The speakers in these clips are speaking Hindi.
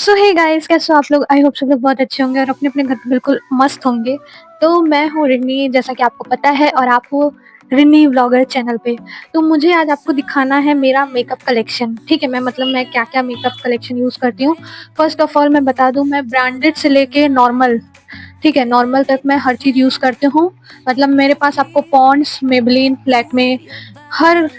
सो हे गाइस, कैसे हो आप लोग? आई होप सब लोग बहुत अच्छे होंगे और अपने अपने घर पे बिल्कुल मस्त होंगे। तो मैं हूँ रिनी, जैसा कि आपको पता है, और आप हो रिनी व्लॉगर चैनल पे। तो मुझे आज आपको दिखाना है मेरा मेकअप कलेक्शन। ठीक है, मैं क्या क्या मेकअप कलेक्शन यूज़ करती हूँ। फर्स्ट ऑफ ऑल मैं बता दूँ, मैं ब्रांडेड से लेके नॉर्मल, ठीक है, नॉर्मल तक मैं हर चीज़ यूज़ करती हूँ। मतलब मेरे पास आपको पॉन्ड्स, मेबलिन, लैक्मे, हर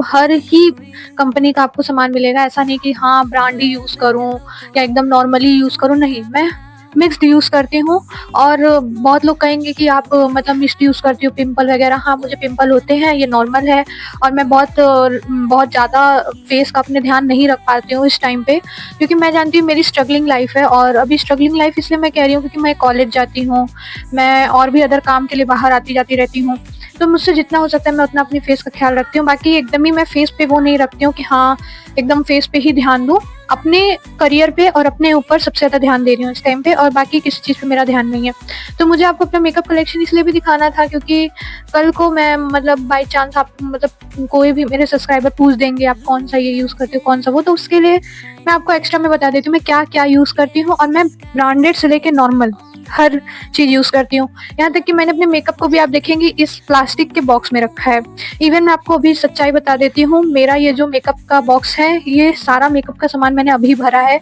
हर ही कंपनी का आपको सामान मिलेगा। ऐसा नहीं कि हाँ ब्रांड ही यूज़ करूँ या एकदम नॉर्मली यूज़ करूँ, नहीं, मैं मिक्स्ड यूज़ करती हूँ। और बहुत लोग कहेंगे कि आप मिक्स्ड यूज़ करती हो, पिंपल वगैरह। हाँ, मुझे पिंपल होते हैं, ये नॉर्मल है। और मैं बहुत ज़्यादा फेस का अपने ध्यान नहीं रख पाती हूँ इस टाइम पे, क्योंकि मैं जानती हूँ मेरी स्ट्रगलिंग लाइफ है। और अभी स्ट्रगलिंग लाइफ इसलिए मैं कह रही हूँ क्योंकि मैं कॉलेज जाती हूँ, मैं और भी अदर काम के लिए बाहर आती जाती रहती हूँ। तो मुझसे जितना हो सकता है मैं उतना अपनी फेस का ख्याल रखती हूँ। बाकी एकदम ही मैं फेस पे वो नहीं रखती हूँ कि हाँ एकदम फेस पे ही ध्यान दूँ। अपने करियर पे और अपने ऊपर सबसे ज़्यादा ध्यान दे रही हूँ इस टाइम पे, और बाकी किसी चीज़ पे मेरा ध्यान नहीं है। तो मुझे आपको अपना मेकअप कलेक्शन इसलिए भी दिखाना था क्योंकि कल को मैं बाई चांस आप कोई भी मेरे सब्सक्राइबर पूछ देंगे आप कौन सा ये यूज़ करते हो, कौन सा वो, तो उसके लिए मैं आपको एक्स्ट्रा में बता देती हूँ मैं क्या क्या यूज़ करती हूँ। और मैं ब्रांडेड से लेके नॉर्मल हर चीज़ यूज़ करती हूँ। यहाँ तक कि मैंने अपने मेकअप को भी, आप देखेंगे, इस प्लास्टिक के बॉक्स में रखा है। इवन मैं आपको अभी सच्चाई बता देती हूँ, मेरा ये जो मेकअप का बॉक्स है, ये सारा मेकअप का सामान मैंने अभी भरा है।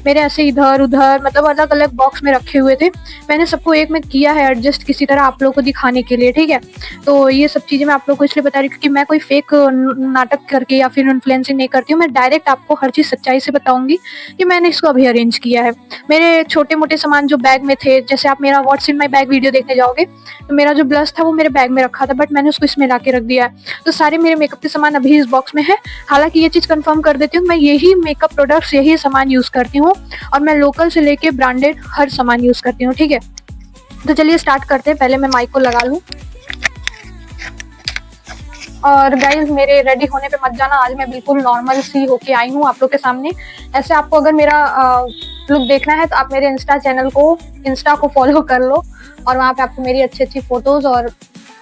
मेरे ऐसे इधर उधर अलग अलग बॉक्स में रखे हुए थे, मैंने सबको एक में किया है एडजस्ट किसी तरह आप लोगों को दिखाने के लिए। ठीक है, तो ये सब चीज़ें मैं आप लोगों को इसलिए बता रही हूँ क्योंकि मैं कोई फेक नाटक करके या फिर इन्फ्लुएंसिंग नहीं करती हूँ। मैं डायरेक्ट आपको हर चीज़ सच्चाई से बताऊंगी कि मैंने इसको अभी अरेंज किया है। मेरे छोटे मोटे सामान जो बैग में थे, जैसे आप मेरा what's in my bag video देखने जाओगे तो मेरा जो ब्लश था वो मेरे बैग में रखा था, बट मैंने उसको इसमें ला के रख दिया है। तो सारे मेरे मेकअप के सामान अभी इस बॉक्स में है। हालांकि ये चीज़ कंफर्म कर देती हूँ, मैं यही मेकअप प्रोडक्ट्स, यही सामान यूज़ करती हूँ, और मैं लोकल से लेके ब्रांडेड हर सामान यूज़ करती हूँ। ठीक है, तो चलिए स्टार्ट करते हैं। पहले मैं माइक को लगा लूँ। और गाइज, मेरे रेडी होने पे मत जाना, आज मैं बिल्कुल नॉर्मल सी होके आई हूँ आप लोग के सामने। ऐसे आपको अगर मेरा लुक देखना है तो आप मेरे इंस्टा को फॉलो कर लो, और वहाँ पे आपको मेरी अच्छी अच्छी फोटोज, और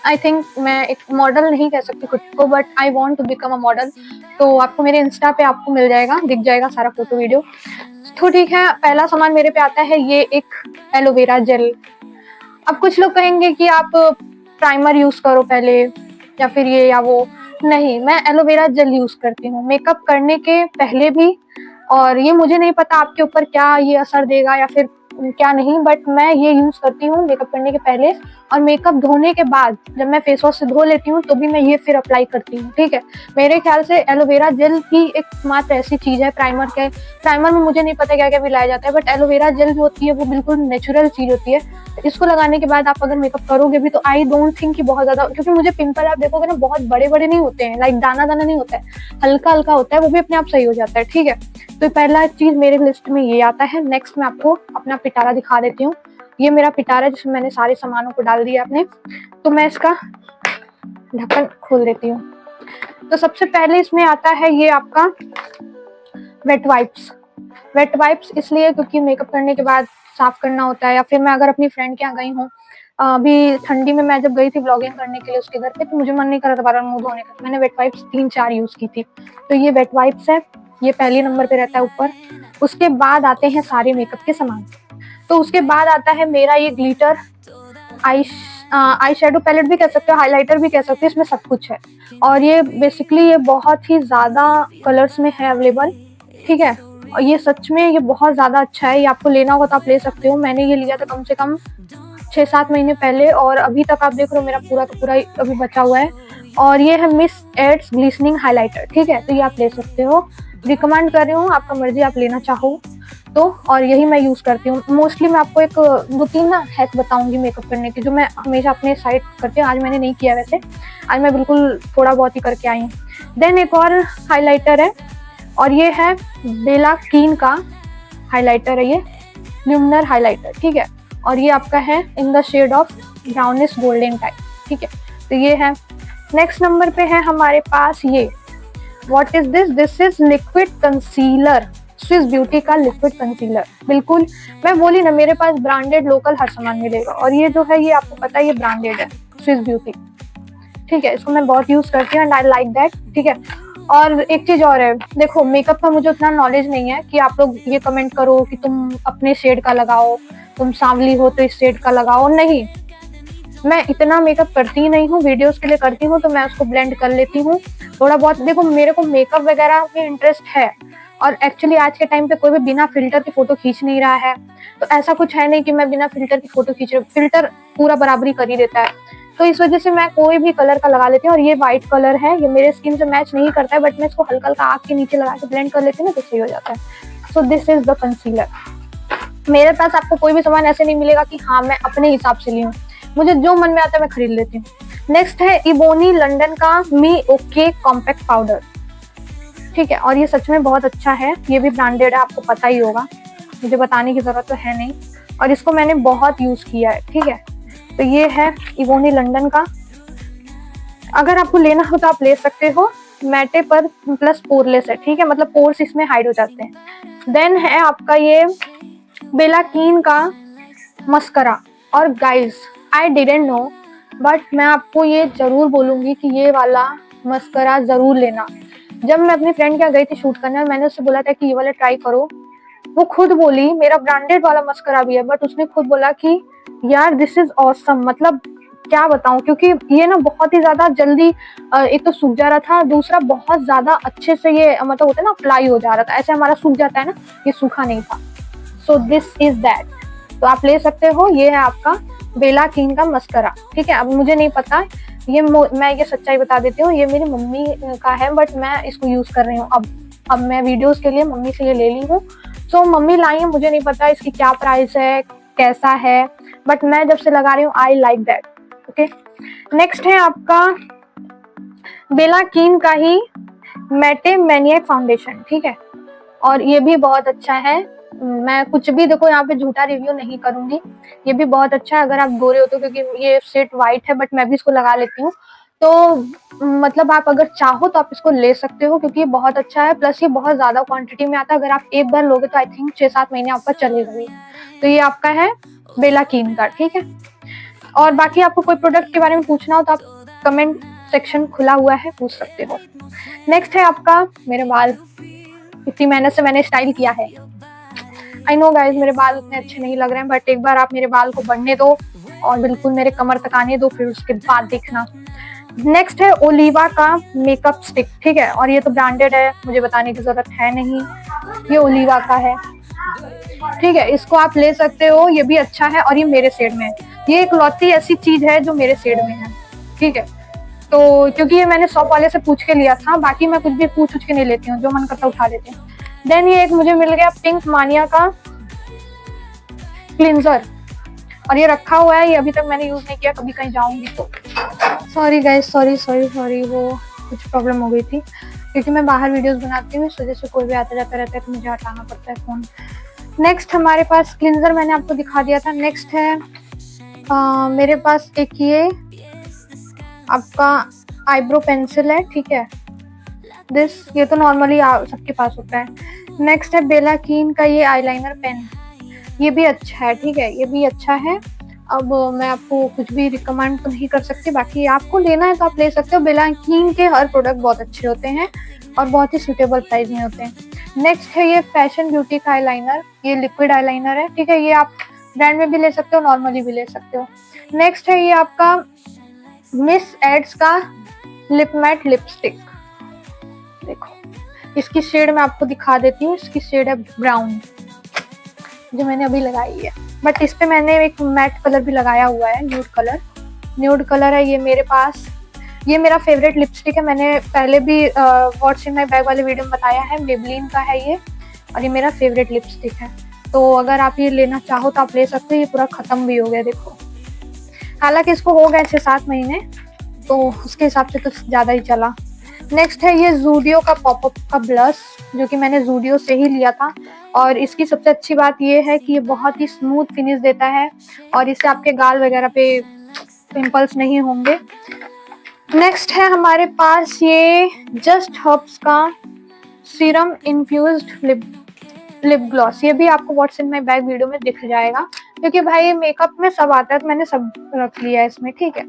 आई थिंक मैं एक मॉडल नहीं कह सकती खुद को, but I want to become a model. तो आपको मेरे इंस्टा पे आपको मिल जाएगा, दिख जाएगा सारा फोटो वीडियो। तो ठीक है, पहला सामान मेरे पे आता है ये एक एलोवेरा जेल। अब कुछ लोग कहेंगे कि आप प्राइमर यूज करो पहले, या फिर ये या वो। नहीं, मैं एलोवेरा जेल यूज करती हूँ मेकअप करने के पहले भी। और ये मुझे नहीं पता आपके ऊपर क्या ये असर देगा या फिर क्या नहीं, बट मैं ये यूज करती हूँ मेकअप करने के पहले। और मेकअप धोने के बाद जब मैं फेस वॉश से धो लेती हूँ तो भी मैं ये फिर अप्लाई करती हूँ। ठीक है, मेरे ख्याल से एलोवेरा जेल ही एकमात्र ऐसी चीज है, प्राइमर में मुझे नहीं पता क्या क्या मिलाया जाता है, बट एलोवेरा जेल जो होती है वो बिल्कुल नेचुरल चीज होती है। इसको लगाने के बाद आप अगर मेकअप करोगे भी तो आई डोंट थिंक कि बहुत ज्यादा, क्योंकि मुझे पिंपल आप देखोगे ना बहुत बड़े बड़े नहीं होते हैं, लाइक दाना दाना नहीं होता है, हल्का हल्का होता है, वो भी अपने आप सही हो जाता है। ठीक है, तो पहला चीज मेरे लिस्ट में ये आता है। नेक्स्ट मैं आपको अपना पिटारा दिखा देती हूँ। ये मेरा पिटारा है जिसमें मैंने सारे सामानों को डाल दिया अपने। तो मैं इसका ढक्कन खोल देती हूँ। तो सबसे पहले इसमें आता है ये आपका वेट वाइप्स। वेट वाइप्स इसलिए क्योंकि मेकअप करने के बाद साफ करना होता है, या फिर मैं अगर अपनी फ्रेंड के यहाँ गई हूँ, अभी ठंडी में मैं जब गई थी व्लॉगिंग करने के लिए उसके घर पे, तो मुझे मन नहीं कर रहा था बार मुंह धोने का, मैंने वेट वाइप्स 3-4 यूज की थी। तो ये वेट वाइप्स है, ये पहले नंबर पे रहता है ऊपर। उसके बाद आते हैं सारे मेकअप के सामान। तो उसके बाद आता है मेरा ये ग्लिटर आई शेडो पैलेट भी कह सकते हो, हाइलाइटर भी कह सकते हो, इसमें सब कुछ है। और ये बेसिकली ये बहुत ही ज्यादा कलर्स में है अवेलेबल। ठीक है, और ये सच में ये बहुत ज्यादा अच्छा है, ये आपको लेना होगा तो आप ले सकते हो। मैंने ये लिया था कम से कम 6-7 महीने पहले, और अभी तक आप देख रहे हो मेरा पूरा का पूरा अभी बचा हुआ है। और ये है मिस एड्स ग्लिसनिंग हाइलाइटर। ठीक है, तो ये आप ले सकते हो, रिकमेंड कर रही हूँ, आपका मर्जी, आप लेना चाहो तो। और यही मैं यूज करती हूँ मोस्टली। मैं आपको एक 2-3 ना हैक बताऊंगी मेकअप करने की, जो मैं हमेशा अपने साइड करती हूँ। आज मैंने नहीं किया वैसे, आज मैं बिल्कुल थोड़ा बहुत ही करके आई हूँ। देन एक और हाइलाइटर है, और ये है बेला कीन का हाइलाइटर है, ये ल्यूमिनर हाइलाइटर। ठीक है, और ये आपका है in the shade of brownish golden type. ठीक है, तो ये है। नेक्स्ट नंबर पे है हमारे पास ये, what is this? This is liquid concealer, Swiss beauty का लिक्विड कंसीलर। बिल्कुल, मैं बोली ना मेरे पास ब्रांडेड लोकल हर सामान मिलेगा, और ये जो है ये आपको पता है ये ब्रांडेड है, स्विस ब्यूटी। ठीक है, इसको मैं बहुत यूज करती हूँ एंड आई लाइक दैट। ठीक है, और एक चीज और है, देखो मेकअप का मुझे उतना नॉलेज नहीं है कि आप लोग ये कमेंट करो कि तुम अपने शेड का लगाओ, तुम सांवली हो तो इस शेड का लगाओ, नहीं। मैं इतना मेकअप करती ही नहीं हूँ, वीडियोस के लिए करती हूँ तो मैं उसको ब्लेंड कर लेती हूँ थोड़ा बहुत। देखो मेरे को मेकअप वगैरह में इंटरेस्ट है, और एक्चुअली आज के टाइम पे कोई भी बिना फिल्टर की फोटो खींच नहीं रहा है, तो ऐसा कुछ है नहीं कि मैं बिना फिल्टर की फोटो खींच रही हूँ, फिल्टर पूरा बराबरी कर ही देता है। तो इस वजह से मैं कोई भी कलर का लगा लेती हूँ, और ये व्हाइट कलर है, ये मेरे स्किन से मैच नहीं करता है, बट मैं इसको हल्का हल्का आँख के नीचे लगा के ब्लेंड कर लेती हूँ ना, तो सही हो जाता है। So this is the concealer. मेरे पास आपको कोई भी सामान ऐसे नहीं मिलेगा कि हाँ मैं अपने हिसाब से ली हूँ, मुझे जो मन में आता है मैं खरीद लेती हूँ। नेक्स्ट है इबोनी लंदन का मी ओके कॉम्पैक्ट पाउडर, ठीक है, और ये सच में बहुत अच्छा है, ये भी ब्रांडेड है, आपको पता ही होगा, मुझे बताने की जरूरत तो है नहीं, और इसको मैंने बहुत यूज किया है, ठीक है। तो ये है इबोनी लंदन का, अगर आपको लेना हो तो आप ले सकते हो, मैटे पर प्लस पोरलेस है, ठीक है, मतलब पोर्स इसमें हाइड हो जाते हैं। देन है आपका ये बेला कीन का मस्करा, और guys I didn't know, but मैं आपको ये जरूर बोलूंगी कि ये वाला मस्करा जरूर लेना। जब मैं अपनी फ्रेंड के यहाँ गई थी शूट करने, और मैंने उससे बोला था कि ये वाला ट्राई करो, वो खुद बोली मेरा ब्रांडेड वाला मस्करा भी है, बट उसने खुद बोला कि यार दिस इज ऑसम, मतलब क्या बताऊं, क्योंकि ये ना बहुत ही ज्यादा जल्दी एक तो सूख जा रहा था, दूसरा बहुत ज्यादा अच्छे से ये मतलब होता है ना अप्लाई हो जा रहा था, ऐसे हमारा सूख जाता है ना, ये सूखा नहीं था। सो दिस इज दैट, तो आप ले सकते हो, ये है आपका बेला किंग का मस्करा, ठीक है। अब मुझे नहीं पता, ये मैं ये सच्चाई बता देती हूँ, ये मेरी मम्मी का है, बट मैं इसको यूज कर रही हूँ अब मैं वीडियोस के लिए मम्मी से ये ले ली हूँ। सो मम्मी लाई है, मुझे नहीं पता इसकी क्या प्राइस है, कैसा है, बट मैं जब से लगा रही हूँ I like that, okay. Next है आपका बेला कीन का ही मैटे मैनिएक फाउंडेशन, ठीक है, और ये भी बहुत अच्छा है। मैं कुछ भी देखो यहाँ पे झूठा रिव्यू नहीं करूंगी, ये भी बहुत अच्छा है अगर आप गोरे हो तो, क्योंकि ये शेड व्हाइट है, बट मैं भी इसको लगा लेती हूँ, तो मतलब आप अगर चाहो तो आप इसको ले सकते हो, क्योंकि ये बहुत अच्छा है, प्लस ये बहुत ज्यादा क्वांटिटी में आता है, अगर आप एक बार लोगे तो आई थिंक 6-7 महीने आपका चलेगा भी। तो ये आपका है बेला कीन का, ठीक है। और बाकी आपको कोई प्रोडक्ट के बारे में पूछना हो तो आप कमेंट सेक्शन खुला हुआ है, पूछ सकते हो। नेक्स्ट है आपका मेरे बाल, इतनी मेहनत से मैंने स्टाइल किया है, आई नो गाइज मेरे बाल उतने अच्छे नहीं लग रहे हैं, बट एक बार आप मेरे बाल को बढ़ने दो और बिल्कुल मेरे कमर तक आने दो, फिर उसके बाद देखना। नेक्स्ट है ओलिवा का मेकअप स्टिक, ठीक है, और ये तो ब्रांडेड है, मुझे बताने की जरूरत है नहीं, ये ओलिवा का है, ठीक है, इसको आप ले सकते हो, ये भी अच्छा है, और ये मेरे शेड में है, ये एक लौती ऐसी चीज है जो मेरे शेड में है, ठीक है। तो क्योंकि ये मैंने शॉप वाले से पूछ के लिया था, बाकी मैं कुछ भी पूछ के नहीं लेती हूँ, जो मन करता उठा लेती हूँ। देन ये एक मुझे मिल गया पिंक मानिया का क्लिंजर, और ये रखा हुआ है, ये अभी तक मैंने यूज नहीं किया, कभी कहीं जाऊंगी तो। सॉरी गाइस, सॉरी, वो कुछ प्रॉब्लम हो गई थी, क्योंकि मैं बाहर वीडियोस बनाती हूँ, इस वजह से कोई भी आता जाता रहता है तो मुझे हटाना पड़ता है फोन। नेक्स्ट हमारे पास क्लिंजर मैंने आपको दिखा दिया था। नेक्स्ट है मेरे पास एक ये आपका आईब्रो पेंसिल है, ठीक है, ये तो नॉर्मली सबके पास होता है। नेक्स्ट है बेला कीन का ये आईलाइनर पेन, ये भी अच्छा है, ठीक है, ये भी अच्छा है। अब मैं आपको कुछ भी रिकमेंड तो नहीं कर सकती, बाकी आपको लेना है तो आप ले सकते हो, बेला कीन के हर प्रोडक्ट बहुत अच्छे होते हैं और बहुत ही सुटेबल प्राइस में होते हैं। नेक्स्ट है ये फैशन ब्यूटी का आईलाइनर, ये लिक्विड आईलाइनर है, ठीक है, ये आप ब्रांड में भी ले सकते हो, नॉर्मली भी ले सकते हो। नेक्स्ट है ये आपका मिस एड्स का लिप मैट लिपस्टिक, देखो इसकी शेड मैं आपको दिखा देती हूँ, इसकी शेड है ब्राउन, जो मैंने अभी लगाई है, बट इस पे मैंने एक मैट कलर भी लगाया हुआ है, न्यूड कलर है ये मेरे पास। ये मेरा फेवरेट लिपस्टिक है, मैंने पहले भी व्हाट्स इन माय बैग वाले वीडियो में बताया है, मेबलिन का है ये, और ये मेरा फेवरेट लिपस्टिक है, तो अगर आप ये लेना चाहो तो आप ले सकते हो, ये पूरा खत्म भी हो गया देखो, हालांकि इसको हो गए 6-7 महीने, तो उसके हिसाब से तो ज्यादा ही चला। नेक्स्ट है ये ज़ूडियो का पॉपअप का ब्लश, जो कि मैंने ज़ूडियो से ही लिया था, और इसकी सबसे अच्छी बात ये है कि ये बहुत ही स्मूथ फिनिश देता है, और इससे आपके गाल वगैरह पे पिंपल्स नहीं होंगे। नेक्स्ट है हमारे पास ये जस्ट हर्ब्स का सीरम इन्फ्यूज्ड लिप ग्लॉस, ये भी आपको what's in my bag video में दिख जाएगा, क्योंकि भाई मेकअप में सब आता है तो मैंने सब रख लिया है इसमें, ठीक है।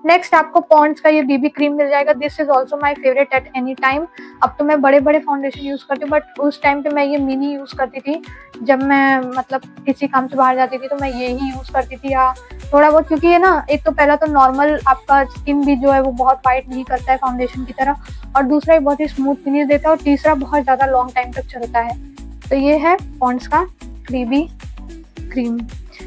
नेक्स्ट आपको पॉन्ड्स का ये बीबी क्रीम मिल जाएगा। This is also my favourite at any time. अब तो मैं बड़े बड़े फाउंडेशन यूज करती हूँ, बट उस टाइम पे मैं ये मिनी यूज करती थी। जब मैं मतलब किसी काम से बाहर जाती थी तो मैं ये ही यूज करती थी, या थोड़ा बहुत, क्योंकि ये ना एक तो पहला तो नॉर्मल आपका स्किन भी जो है वो बहुत वाइट नहीं करता है फाउंडेशन की तरह, और दूसरा ये बहुत ही स्मूथ फिनिश देता है, और तीसरा बहुत ज्यादा लॉन्ग टाइम तक चलता है। तो ये है पॉन्ड्स का बीबी क्रीम।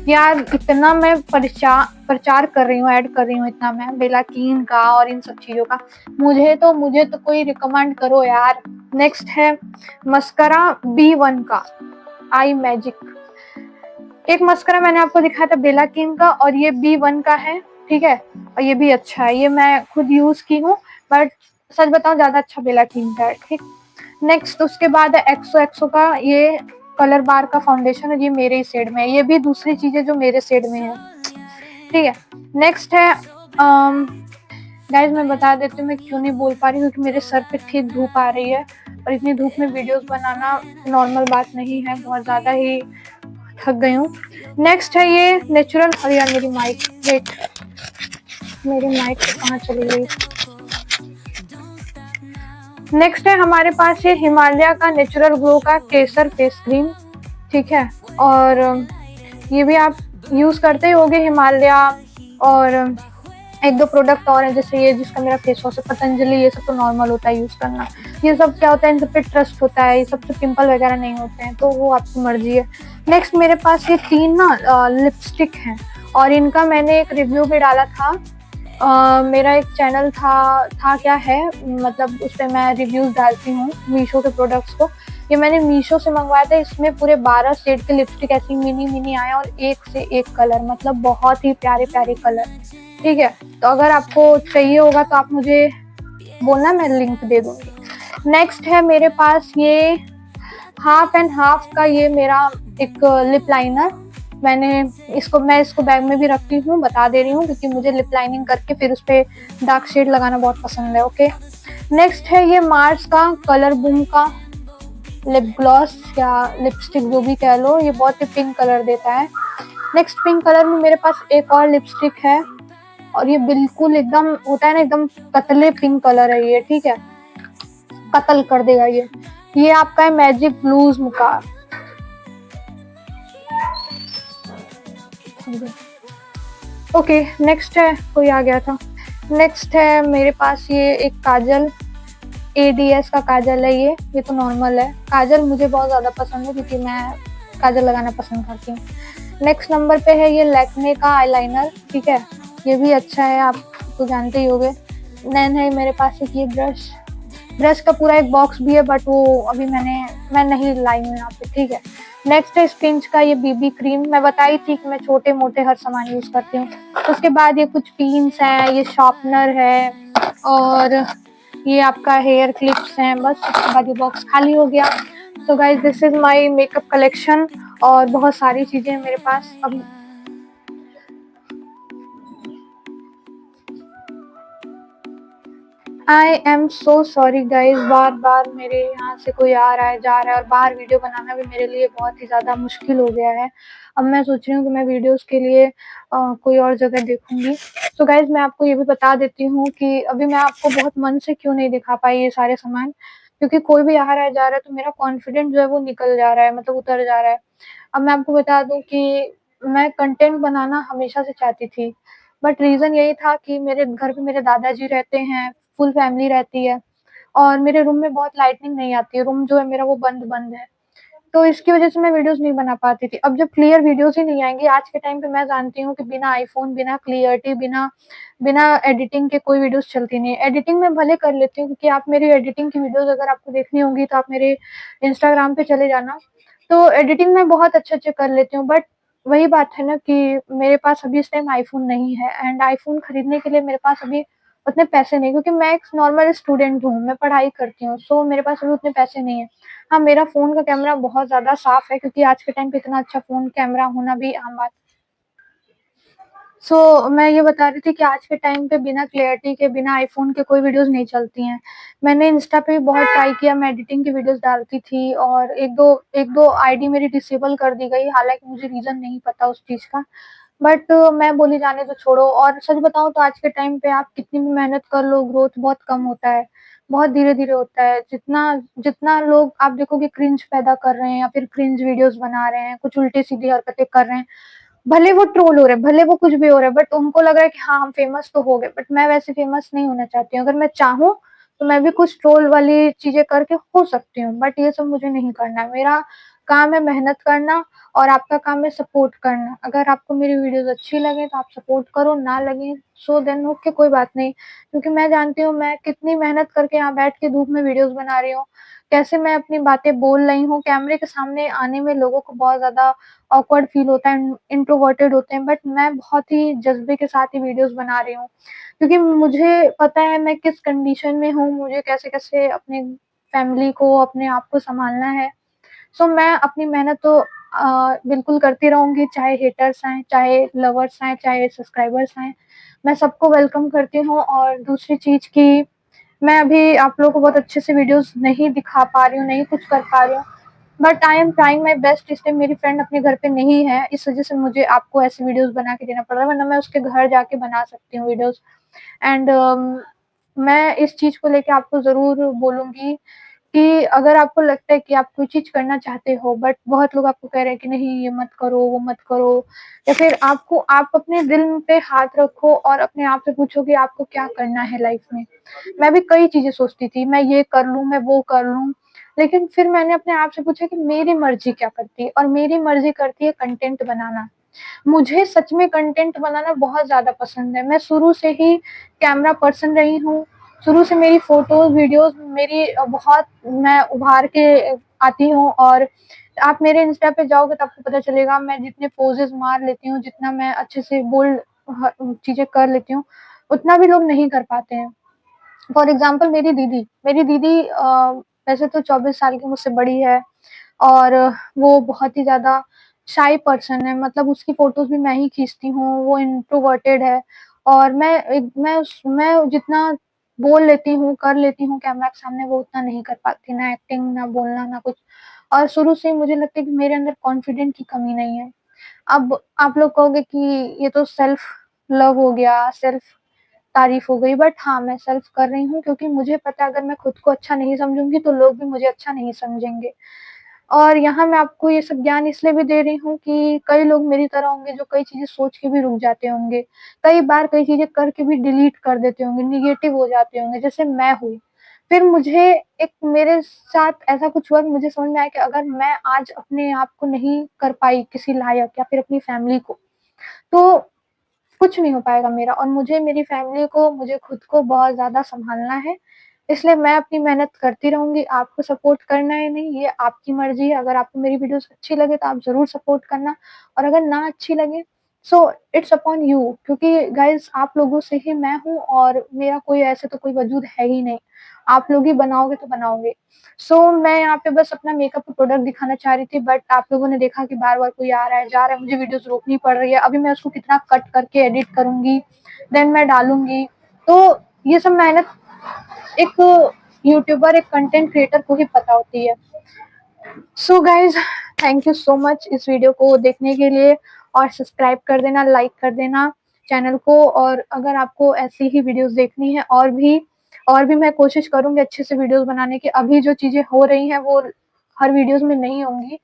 यार इतना मैं प्रचार कर रही हूँ, ऐड कर रही हूँ इतना मैं बेला कीन का और इन सब चीजों का, मुझे तो कोई रिकमेंड करो यार। नेक्स्ट है मस्करा B1 का आई मैजिक। एक मस्करा मैंने आपको दिखाया था बेला कीन का, और ये B1 का है, ठीक है, और ये भी अच्छा है, ये मैं खुद यूज की हूँ, बट सच बताऊं ज्यादा अच्छा बेला कीन का है, ठीक। नेक्स्ट उसके बाद है एक्सो। एक्सो का ये कलर बार का फाउंडेशन है, ये मेरे ही शेड में है, ये भी दूसरी चीजें जो मेरे शेड में है, ठीक है। नेक्स्ट है गाइज मैं बता देती हूँ मैं क्यों नहीं बोल पा रही, क्योंकि मेरे सर पे ठीक धूप आ रही है, और इतनी धूप में वीडियोस बनाना नॉर्मल बात नहीं है, बहुत ज्यादा ही थक गई हूँ। नेक्स्ट है ये नेचुरल, अरे यार मेरी माइक, वेट, मेरी माइक कहाँ चली गई। नेक्स्ट है हमारे पास ये हिमालय का नेचुरल ग्लो का केसर फेस क्रीम, ठीक है, और ये भी आप यूज करते ही होगे हिमालय, और एक दो प्रोडक्ट और है जैसे ये जिसका मेरा फेस वॉश है पतंजलि, ये सब तो नॉर्मल होता है यूज करना। ये सब क्या होता है, इन सब पे ट्रस्ट होता है, ये सब से पिंपल वगैरह नहीं होते हैं, तो वो आपकी मर्जी है। नेक्स्ट मेरे पास ये 3 ना लिपस्टिक हैं, और इनका मैंने एक रिव्यू भी डाला था। मेरा एक चैनल था क्या है, मतलब उस पर मैं रिव्यूज डालती हूँ मीशो के प्रोडक्ट्स को। ये मैंने मीशो से मंगवाया था, इसमें पूरे 12 शेड के लिपस्टिक ऐसी मिनी मिनी आए, और एक से एक कलर, मतलब बहुत ही प्यारे प्यारे कलर, ठीक है। तो अगर आपको चाहिए होगा तो आप मुझे बोलना, मैं लिंक दे दूंगी। नेक्स्ट है मेरे पास ये हाफ एंड हाफ का ये मेरा एक लिप लाइनर, मैं इसको बैग में भी रखती हूँ, बता दे रही हूँ, क्योंकि मुझे लिप लाइनिंग करके फिर उस पर डार्क शेड लगाना बहुत पसंद है, ओके। नेक्स्ट है ये मार्स का कलर बूम का लिप ग्लॉस या लिपस्टिक जो भी कह लो, ये बहुत ही पिंक कलर देता है। नेक्स्ट पिंक कलर में मेरे पास एक और लिपस्टिक है, और ये बिल्कुल एकदम होता है ना, एकदम कतले पिंक कलर है ये, ठीक है, कतल कर देगा ये आपका है मैजिक ब्लूज मुकार। ओके नेक्स्ट है, कोई आ गया था। नेक्स्ट है मेरे पास ये एक काजल, ADS का काजल है, ये तो नॉर्मल है। काजल मुझे बहुत ज़्यादा पसंद है क्योंकि मैं काजल लगाना पसंद करती हूँ। नेक्स्ट नंबर पे है ये लैक्मे का आईलाइनर, ठीक है, ये भी अच्छा है, आप तो जानते ही होंगे। देन है मेरे पास एक ये ब्रश का पूरा एक बॉक्स भी है, बट वो अभी मैं नहीं लाई हूँ यहाँ पे, ठीक है। नेक्स्ट है स्पिंच का ये BB क्रीम, मैं बताई थी कि मैं छोटे मोटे हर सामान यूज करती हूँ। उसके बाद ये कुछ पिन्स हैं, ये शार्पनर है, और ये आपका हेयर क्लिप्स हैं, बस उसके बाद ये बॉक्स खाली हो गया। तो guys this is my makeup collection, और बहुत सारी चीजें मेरे पास। अब I am so sorry guys, बार बार मेरे यहाँ से कोई आ रहा है जा रहा है, और बाहर वीडियो बनाना भी मेरे लिए बहुत ही ज़्यादा मुश्किल हो गया है। अब मैं सोच रही हूँ कि मैं वीडियोस के लिए कोई और जगह देखूंगी। तो गाइज मैं आपको ये भी बता देती हूँ कि अभी मैं आपको बहुत मन से क्यों नहीं दिखा पाई ये सारे सामान, क्योंकि कोई भी आ रहा है जा रहा है तो मेरा कॉन्फिडेंस जो है वो निकल जा रहा है, मतलब उतर जा रहा है। अब मैं आपको बता दूं कि मैं कंटेंट बनाना हमेशा से चाहती थी, बट रीज़न यही था कि मेरे घर पे मेरे दादाजी रहते हैं, फुल फैमिली रहती है, और मेरे रूम में बहुत लाइटनिंग नहीं आती है, रूम जो है मेरा वो बंद बंद है, तो इसकी वजह से मैं वीडियोस नहीं बना पाती थी। अब जब क्लियर वीडियोस ही नहीं आएंगी आज के टाइम पे, मैं जानती हूँ कि बिना आईफोन, बिना क्लियरिटी, बिना बिना एडिटिंग के कोई वीडियोस चलती नहीं है। एडिटिंग मैं भले कर लेती हूँ, क्योंकि आप मेरी एडिटिंग की वीडियोस अगर आपको देखनी होगी तो आप मेरे इंस्टाग्राम पे चले जाना, तो एडिटिंग मैं बहुत अच्छे अच्छे कर लेती हूँ, बट वही बात है ना कि मेरे पास अभी इस टाइम आईफोन नहीं है, एंड आईफोन खरीदने के लिए मेरे पास अभी उतने पैसे नहीं, क्योंकि मैं एक नॉर्मल स्टूडेंट हूँ, मैं पढ़ाई करती हूँ, सो मेरे पास अभी उतने पैसे नहीं है। हाँ मेरा फोन का कैमरा बहुत ज्यादा साफ है, क्योंकि आज के टाइम पे इतना अच्छा फोन कैमरा होना भी आम बात। मैं ये बता रही थी कि आज के टाइम पे बिना क्लियरिटी के, बिना आईफोन के कोई वीडियोस नहीं चलती हैं। मैंने इंस्टा पे भी बहुत ट्राई किया, मैं एडिटिंग की वीडियोस डालती थी, और एक दो आईडी मेरी डिसेबल कर दी गई, हालांकि मुझे रीजन नहीं पता उस चीज का, बट मैं बोली जाने दो, छोड़ो। और सच बताऊँ तो आज के टाइम पे आप कितनी भी मेहनत कर लो, ग्रोथ बहुत कम होता है, बहुत धीरे-धीरे होता है। जितना जितना लोग आप देखोगे क्रिंज पैदा कर रहे हैं या फिर क्रिंज वीडियोज़ बना रहे हैं, कुछ उल्टी-सीधी हरकतें कर रहे हैं, भले वो ट्रोल हो रहे हैं, भले वो कुछ भी हो रहा है, बट उनको लग रहा है कि हाँ, हम फेमस तो हो गए, बट मैं वैसे फेमस नहीं होना चाहती हूँ। अगर मैं चाहूँ, तो मैं भी कुछ ट्रोल वाली चीज़ें करके हो सकती हूँ, बट ये सब मुझे नहीं करना है। मेरा काम है मेहनत करना और आपका काम है सपोर्ट करना। अगर आपको मेरी वीडियोज़ अच्छी लगे तो आप सपोर्ट करो, ना लगे सो देन ओके, कोई बात नहीं। क्योंकि मैं जानती हूँ मैं कितनी मेहनत करके यहाँ बैठ के धूप में वीडियोज़ बना रही हूँ, कैसे मैं अपनी बातें बोल रही हूँ। कैमरे के सामने आने में लोगों को बहुत ज़्यादा ऑकवर्ड फील होता है, इंट्रोवर्टेड होते हैं, बट मैं बहुत ही जज़्बे के साथ ही वीडियोज़ बना रही हूँ। क्योंकि मुझे पता है मैं किस कंडीशन में हूँ, मुझे कैसे-कैसे अपने फैमिली को, अपने आप को सँभालना है। सो मैं अपनी मेहनत तो बिल्कुल करती रहूँगी, चाहे हेटर्स आएँ, चाहे लवर्स आएँ, चाहे सब्सक्राइबर्स आएँ। मैं सबको वेलकम करती हूँ। और दूसरी चीज़ कि मैं अभी आप लोगों को बहुत अच्छे से वीडियोज़ नहीं दिखा पा रही हूँ, नहीं कुछ कर पा रही हूँ, but I am trying my best. इसलिए मेरी फ्रेंड अपने घर पे नहीं है, इस वज़ह से मुझे आपको ऐसी वीडियोज़ बना के देना पड़ रहा है, वरना मैं उसके घर जाके बना सकती हूँ वीडियोज़। एंड मैं इस चीज़ को लेके आपको ज़रूर बोलूँगी कि अगर आपको लगता है कि आप कोई चीज़ करना चाहते हो, बट बहुत लोग आपको कह रहे हैं कि नहीं ये मत करो, वो मत करो, या फिर आप अपने दिल पे हाथ रखो और अपने आप से पूछो कि आपको क्या करना है लाइफ में। मैं भी कई चीज़ें सोचती थी, मैं ये कर लूँ, मैं वो कर लूँ, लेकिन फिर मैंने अपने आप से पूछा कि मेरी मर्ज़ी क्या करती है, और मेरी मर्ज़ी करती है कंटेंट बनाना। मुझे सच में कंटेंट बनाना बहुत ज़्यादा पसंद है। मैं शुरू से ही कैमरा पर्सन रही हूँ। शुरू से मेरी फ़ोटोज़, वीडियोज़ मेरी बहुत मैं उभार के आती हूँ। और आप मेरे इंस्टा पे जाओगे तो आपको पता चलेगा मैं जितने पोजेज़ मार लेती हूँ, जितना मैं अच्छे से बोल्ड चीज़ें कर लेती हूँ, उतना भी लोग नहीं कर पाते हैं। फॉर एग्ज़ाम्पल मेरी दीदी वैसे तो 24 साल की मुझसे बड़ी है, और वो बहुत ही ज़्यादा शाय पर्सन है, मतलब उसकी फ़ोटोज़ भी मैं ही खींचती हूँ, वो इंट्रोवर्टेड है। और मैं जितना बोल लेती हूँ, कर लेती हूँ कैमरा के सामने, वो उतना नहीं कर पाती, ना एक्टिंग, ना बोलना, ना कुछ। और शुरू से ही मुझे लगता है कि मेरे अंदर कॉन्फिडेंट की कमी नहीं है। अब आप लोग कहोगे कि ये तो सेल्फ लव हो गया, सेल्फ तारीफ़ हो गई, बट हाँ, मैं सेल्फ कर रही हूँ क्योंकि मुझे पता है अगर मैं खुद को अच्छा नहीं समझूँगी तो लोग भी मुझे अच्छा नहीं समझेंगे। और यहाँ मैं आपको ये सब ज्ञान इसलिए भी दे रही हूँ कि कई लोग मेरी तरह होंगे जो कई चीज़ें सोच के भी रुक जाते होंगे। कई बार कई चीज़ें करके भी डिलीट कर देते होंगे, नेगेटिव हो जाते होंगे, जैसे मैं हुई। फिर मुझे एक मेरे साथ ऐसा कुछ हुआ कि मुझे समझ में आया कि अगर मैं आज अपने आप को नहीं कर पाई किसी लायक, या फिर अपनी फैमिली को, तो कुछ नहीं हो पाएगा मेरा। और मुझे मेरी फैमिली को, मुझे खुद को बहुत ज़्यादा सँभालना है, इसलिए मैं अपनी मेहनत करती रहूँगी। आपको सपोर्ट करना है नहीं, ये आपकी मर्ज़ी है। अगर आपको मेरी वीडियोज़ अच्छी लगे तो आप ज़रूर सपोर्ट करना, और अगर ना अच्छी लगे सो इट्स अपॉन यू, क्योंकि गाइज़ आप लोगों से ही मैं हूँ, और मेरा कोई ऐसे तो कोई वजूद है ही नहीं। आप लोग ही बनाओगे तो बनाओगे। मैं यहाँ पे बस अपना मेकअप का प्रोडक्ट दिखाना चाह रही थी, बट आप लोगों ने देखा कि बार-बार कोई आ रहा है, जा रहा है, मुझे वीडियोज़ रोकनी पड़ रही है। अभी मैं उसको कितना कट करके एडिट करूँगी, देन मैं डालूँगी। तो ये सब मेहनत एक यूट्यूबर, एक कंटेंट क्रिएटर को ही पता होती है। So guys, thank you so much इस वीडियो को देखने के लिए, और सब्सक्राइब कर देना, लाइक कर देना चैनल को। और अगर आपको ऐसी ही वीडियोज़ देखनी है और भी मैं कोशिश करूँगी अच्छे से वीडियोज़ बनाने की। अभी जो चीज़ें हो रही हैं वो हर वीडियोज़ में नहीं होंगी।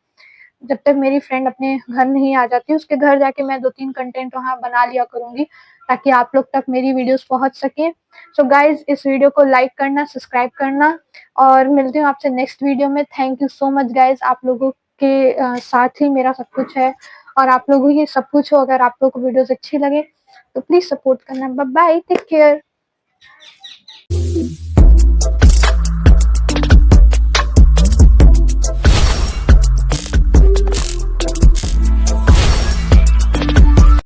जब तक मेरी फ्रेंड अपने घर नहीं आ जाती, उसके घर जाके मैं 2-3 कंटेंट वहाँ बना लिया करूँगी, ताकि आप लोग तक मेरी वीडियोज़ पहुँच सकें। सो गाइज़, इस वीडियो को लाइक करना, सब्सक्राइब करना, और मिलती हूँ आपसे नेक्स्ट वीडियो में। Thank you so much guys, आप लोगों के साथ ही मेरा सब कुछ है, और आप लोगों ही सब कुछ हो। अगर आप लोगों को वीडियोज़ अच्छी लगे, तो प्लीज़ सपोर्ट करना। Bye bye, take care.